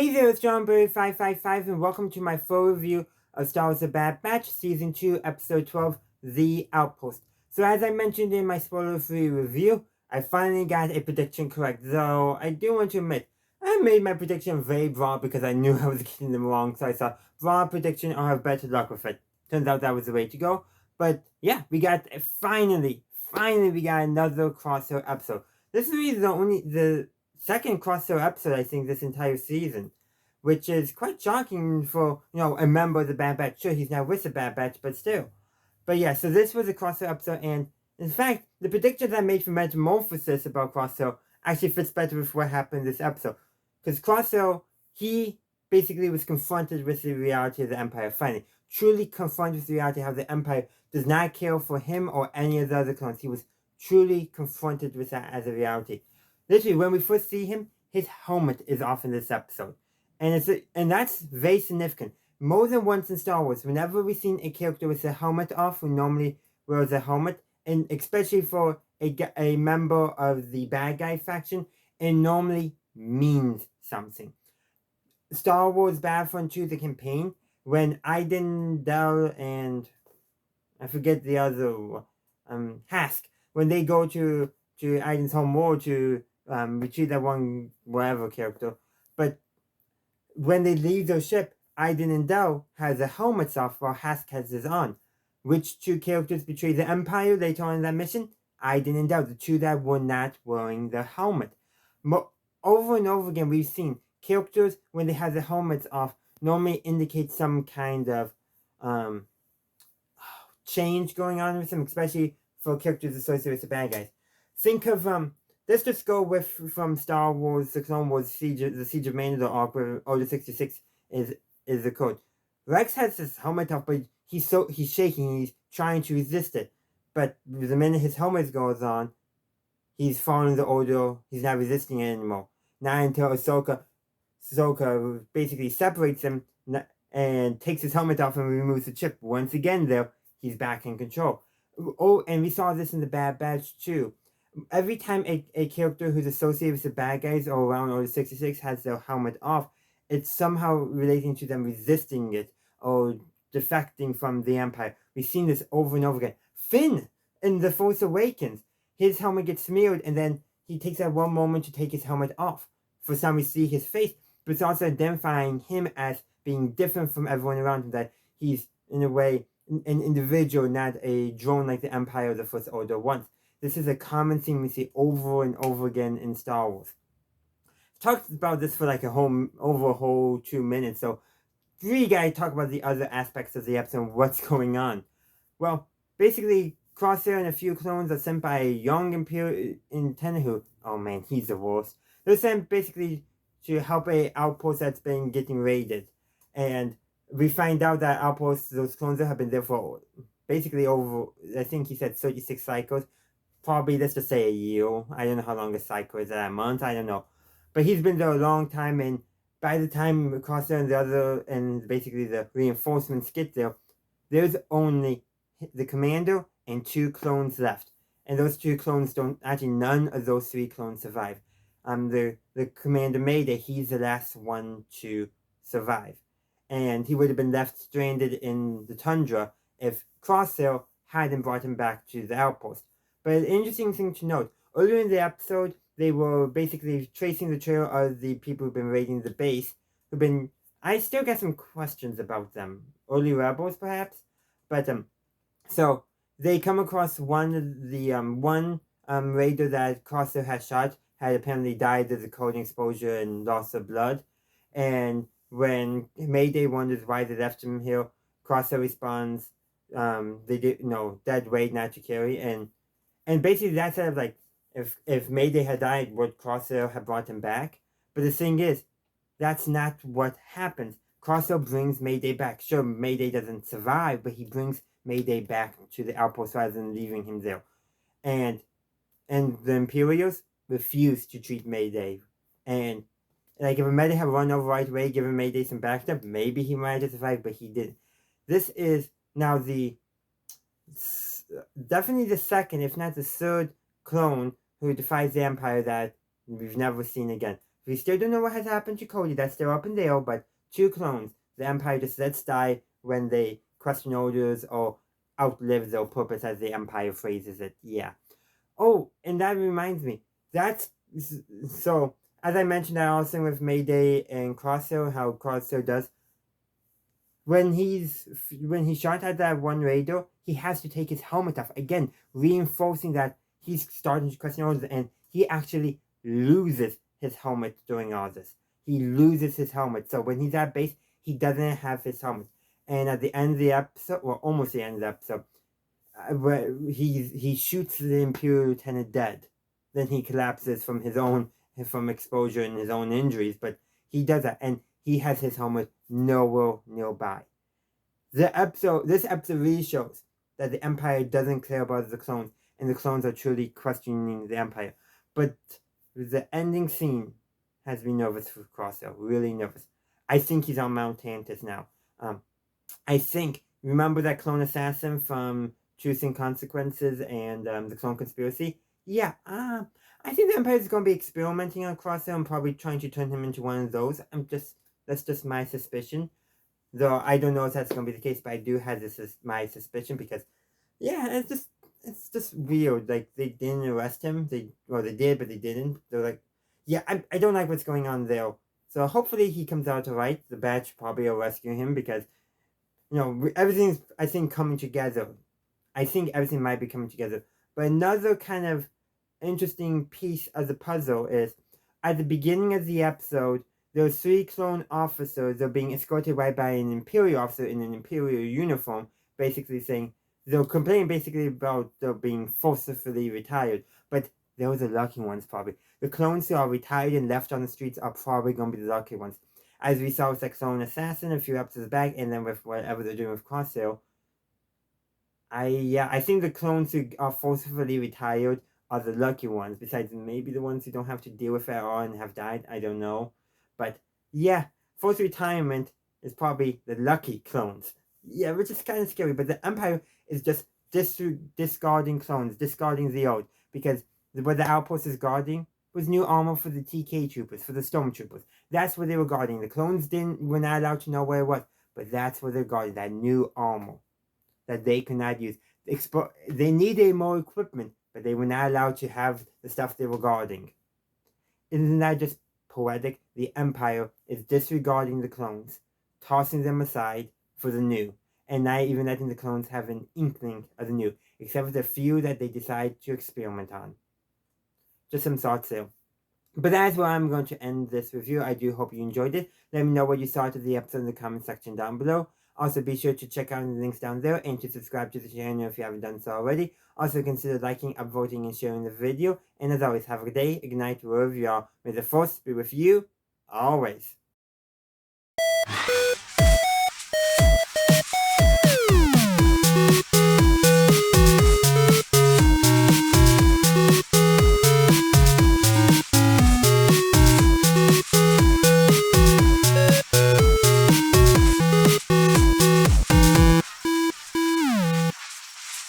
Hey there, it's JohnBurry555 and welcome to my full review of Star Wars The Bad Batch, Season 2, Episode 12, The Outpost. So as I mentioned in my spoiler-free review, I finally got a prediction correct, though I do want to admit, I made my prediction very broad because I knew I was getting them wrong, so I thought, broad prediction, I'll have better luck with it. Turns out that was the way to go, but yeah, we got, finally, we got another crossover episode. This is really the second crossover episode, I think, this entire season, which is quite shocking for, a member of the Bad Batch. Sure, he's now with the Bad Batch, but still. But yeah, so this was a crossover episode, and in fact, the predictions I made for Metamorphosis about Crosshair actually fits better with what happened in this episode. Because Crosshair, he basically was confronted with the reality of the Empire, finally. Truly confronted with the reality of how the Empire does not care for him or any of the other clones. He was truly confronted with that as a reality. Literally, when we first see him, his helmet is off in this episode. And that's very significant. More than once in Star Wars, whenever we've seen a character with a helmet off, who normally wears a helmet, and especially for a member of the bad guy faction, it normally means something. Star Wars Battlefront 2, the campaign, when Iden, Dell, and I forget the other, Hask, when they go to Iden's home world to retrieve that one whatever character, but when they leave their ship, Iden and Dell has their helmets off while Hask has his on. Which two characters betray the Empire later on in that mission? Iden and Dell, the two that were not wearing their helmet. Over and over again, we've seen characters, when they have their helmets off, normally indicate some kind of change going on with them, especially for characters associated with the bad guys. Think of, let's just go with, from Star Wars, the Clone Wars, the Siege of Mandalore arc, where Order 66 is the code. Rex has his helmet off, but he's shaking, he's trying to resist it. But the minute his helmet goes on, he's following the order, he's not resisting it anymore. Not until Ahsoka basically separates him and takes his helmet off and removes the chip. Once again, though, he's back in control. Oh, and we saw this in the Bad Batch too. Every time a character who's associated with the bad guys or around Order 66 has their helmet off, it's somehow relating to them resisting it or defecting from the Empire. We've seen this over and over again. Finn in The Force Awakens, his helmet gets smeared and then he takes that one moment to take his helmet off. For some, we see his face, but it's also identifying him as being different from everyone around him, that he's, in a way, an individual, not a drone like the Empire or the First Order wants. This is a common theme we see over and over again in Star Wars. I've talked about this for like over a whole 2 minutes, so really gotta talk about the other aspects of the episode and what's going on. Well, basically, Crosshair and a few clones are sent by a young Imperial intendant who, oh man, he's the worst. They're sent basically to help a outpost that's been getting raided. And we find out that outposts, those clones have been there for basically over, I think he said 36 cycles. Probably, let's just say a year. I don't know how long a cycle is, a month, I don't know. But he's been there a long time, and by the time Crosshair and the other, and basically the reinforcements get there, there's only the commander and 2 clones left. And those 2 clones don't, actually none of those 3 clones survive. The commander Mayday, he's the last one to survive. And he would have been left stranded in the tundra if Crosshair hadn't brought him back to the outpost. But an interesting thing to note, earlier in the episode, they were basically tracing the trail of the people who've been raiding the base, I still got some questions about them. Early rebels, perhaps? But, so, they come across one raider that Crosshair had shot, had apparently died of the cold exposure and loss of blood. And when Mayday wonders why they left him here, Crosshair responds, they did, dead weight not to carry. And basically that's sort of like, if Mayday had died, would Crosshair have brought him back? But the thing is, that's not what happens. Crosshair brings Mayday back. Sure, Mayday doesn't survive, but he brings Mayday back to the outpost rather than leaving him there. And the Imperials refuse to treat Mayday. And like, if Mayday had run over right away, given Mayday some backstep, maybe he might have survived, but he didn't. This is now definitely the second, if not the third, clone who defies the Empire that we've never seen again. We still don't know what has happened to Cody. That's still up in the air, but 2 clones the Empire just lets die when they question orders or outlive their purpose, as the Empire phrases it. Yeah. Oh, and that reminds me. That's so. As I mentioned, I also with Mayday and Crosshair, how Crosshair does. When he shot at that one radar, he has to take his helmet off again, reinforcing that he's starting to question orders, and he actually loses his helmet during all this. He loses his helmet, so when he's at base, he doesn't have his helmet. And at the end of the episode, or almost the end of the episode, where he shoots the Imperial Lieutenant dead. Then he collapses from exposure and his own injuries, but he does that, and he has his helmet nowhere nearby. This episode really shows that the Empire doesn't care about the clones, and the clones are truly questioning the Empire. But the ending scene has me nervous for Crosshair, really nervous. I think he's on Mount Tantus now. I think, remember that clone assassin from Truth and Consequences and the Clone Conspiracy? Yeah, I think the Empire is going to be experimenting on Crosshair and probably trying to turn him into one of those. That's just my suspicion. Though I don't know if that's going to be the case, but I do have my suspicion because, yeah, it's just weird. Like, they didn't arrest him. They did, but they didn't. They're like, yeah, I don't like what's going on there. So hopefully he comes out alright. The batch probably will rescue him because, everything's, I think, coming together. I think everything might be coming together. But another kind of interesting piece of the puzzle is, at the beginning of the episode, those 3 clone officers are being escorted right by an Imperial officer in an Imperial uniform, basically saying, they're complaining basically about they're being forcibly retired, but those are lucky ones probably. The clones who are retired and left on the streets are probably going to be the lucky ones. As we saw with the Clone Assassin a few episodes back, and then with whatever they're doing with Crosshair, I think the clones who are forcibly retired are the lucky ones, besides maybe the ones who don't have to deal with it at all and have died, I don't know. But yeah, forced retirement is probably the lucky clones. Yeah, which is kind of scary, but the Empire is just discarding clones, discarding the old, because what the Outpost is guarding was new armor for the TK troopers, for the Stormtroopers. That's what they were guarding. The clones were not allowed to know where it was, but that's what they're guarding, that new armor that they could not use. They needed more equipment, but they were not allowed to have the stuff they were guarding. Isn't that just poetic? The Empire is disregarding the clones, tossing them aside for the new, and not even letting the clones have an inkling of the new, except for the few that they decide to experiment on. Just some thoughts there. But that's where I'm going to end this review. I do hope you enjoyed it. Let me know what you thought of the episode in the comment section down below. Also, be sure to check out the links down there and to subscribe to the channel if you haven't done so already. Also, consider liking, upvoting, and sharing the video. And as always, have a good day, a good night, wherever you are. May the Force be with you, always.